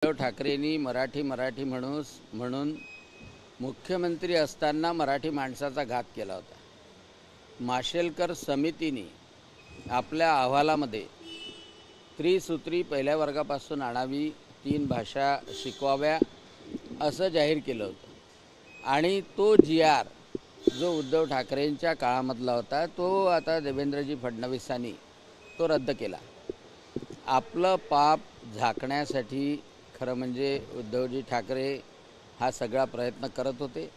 उद्धव ठाकरेंनी मराठी म्हणून मुख्यमंत्री असताना मराठी माणसाचा घात केला होता. माशेलकर समितीने आपल्या अहवालामध्ये त्रिसूत्री पहिल्या वर्गापासून आणावी, 3 भाषा शिकवाव्या असं जाहीर केलं होतं. आणि तो जी.आर. जो उद्धव ठाकरेंच्या काळामधला होता तो आता देवेंद्रजी फडणवीसांनी तो रद्द केला. आपलं पाप झाकण्यासाठी खरं म्हणजे उद्धवजी ठाकरे हा सगळा प्रयत्न करत होते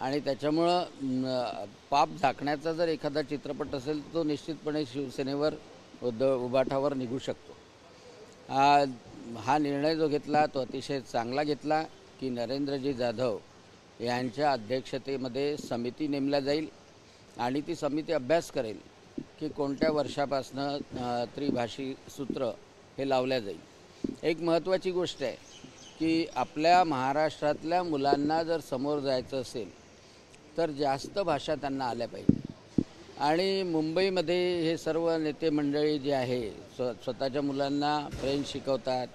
आणि त्याच्यामुळं पाप झाकण्याचा जर एखादा चित्रपट असेल तो निश्चितपणे शिवसेनेवर उबाठावर निघू शकतो. हा निर्णय जो घेतला तो अतिशय चांगला घेतला की नरेंद्रजी जाधव यांच्या अध्यक्षतेमध्ये समिती नेमल्या जाईल आणि ती समिती अभ्यास करेल की कोणत्या वर्षापासनं त्रिभाषी सूत्र हे लावल्या जाईल. एक महत्त्वाची गोष्ट आहे की आपल्या महाराष्ट्रातल्या मुलांना जर समोर जायचं असेल तर जास्त भाषा त्यांना आल्या पाहिजे. आणि मुंबईमध्ये हे सर्व नेते मंडळी जे आहे स्वतःच्या मुलांना फ्रेंच शिकवतात,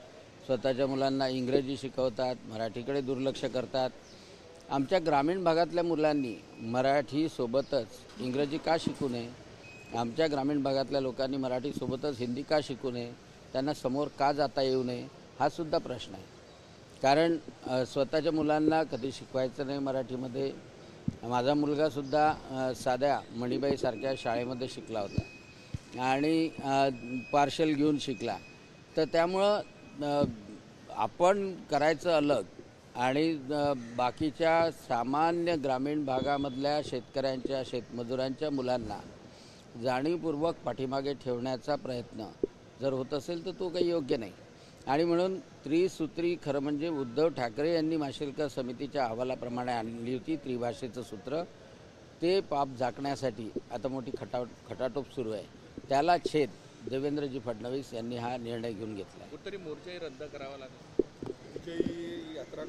स्वतःच्या मुलांना इंग्रजी शिकवतात, मराठीकडे दुर्लक्ष करतात. आमच्या ग्रामीण भागातल्या मुलांनी मराठीसोबतच इंग्रजी का शिकू नये? आमच्या ग्रामीण भागातल्या लोकांनी मराठीसोबतच हिंदी का शिकू नये? त्यांना समोर का जाता येऊ नये? हा सुद्धा प्रश्न आहे. कारण स्वतःच्या मुलांना कधी शिकवायचं नाही मराठीमध्ये. माझा मुलगासुद्धा साध्या मणीबाईसारख्या शाळेमध्ये शिकला होता आणि पार्शल घेऊन शिकला. तर त्यामुळं आपण करायचं अलग आणि बाकीच्या सामान्य ग्रामीण भागामधल्या शेतकऱ्यांच्या शेतमजुरांच्या मुलांना जाणीवपूर्वक पाठीमागे ठेवण्याचा प्रयत्न जर होत असेल तर तो काही योग्य नाही. आणि म्हणून त्रिसूत्री खरं म्हणजे उद्धव ठाकरे यांनी माशेलकर समितीच्या अहवालाप्रमाणे आणली होती त्रिभाषेचं सूत्र. ते पाप झाकण्यासाठी आता मोठी खटाटोप सुरू आहे. त्याला छेद देवेंद्रजी फडणवीस यांनी हा निर्णय घेऊन घेतला. कुठेतरी मोर्चाही रद्द करावा लागेल. यात्रा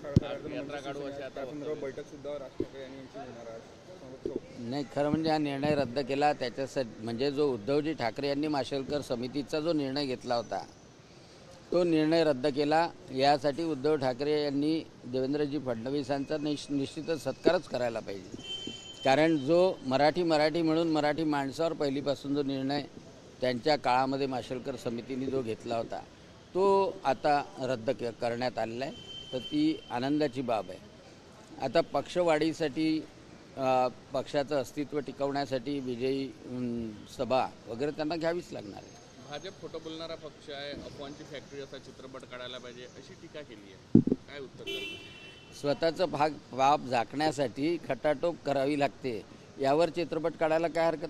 काढू अशी आता बैठक सुद्धा राज ठाकरे यांची होणार आहे. नाही, खरं म्हणजे हा निर्णय रद्द केला त्याच्यासाठी म्हणजे जो उद्धवजी ठाकरे यांनी माशेलकर समितीचा जो निर्णय घेतला होता तो निर्णय रद्द केला. यासाठी उद्धव ठाकरे यांनी देवेंद्रजी फडणवीसांचा निश्चितच सत्कारच करायला पाहिजे. कारण जो मराठी म्हणून मराठी माणसावर पहिलीपासून जो निर्णय त्यांच्या काळामध्ये माशेलकर समितीने जो घेतला होता तो आता रद्द करण्यात आलेला आहे. तर ती आनंदाची बाब आहे. आता पक्षवाढीसाठी पक्षाचं अस्तित्व टिकवण्यासाठी विजयी सभा वगैरे त्यांना घ्यावीच लागणार आहे. भाजप खोटं बोलणारा पक्ष आहे, अफवांची फॅक्टरी असा चित्रपट काढायला पाहिजे अशी टीका केली आहे. काय उत्तर द्याल? स्वतःचं पाप झाकण्यासाठी खटाटोप करावी लागते. यावर चित्रपट काढायला काय हरकत?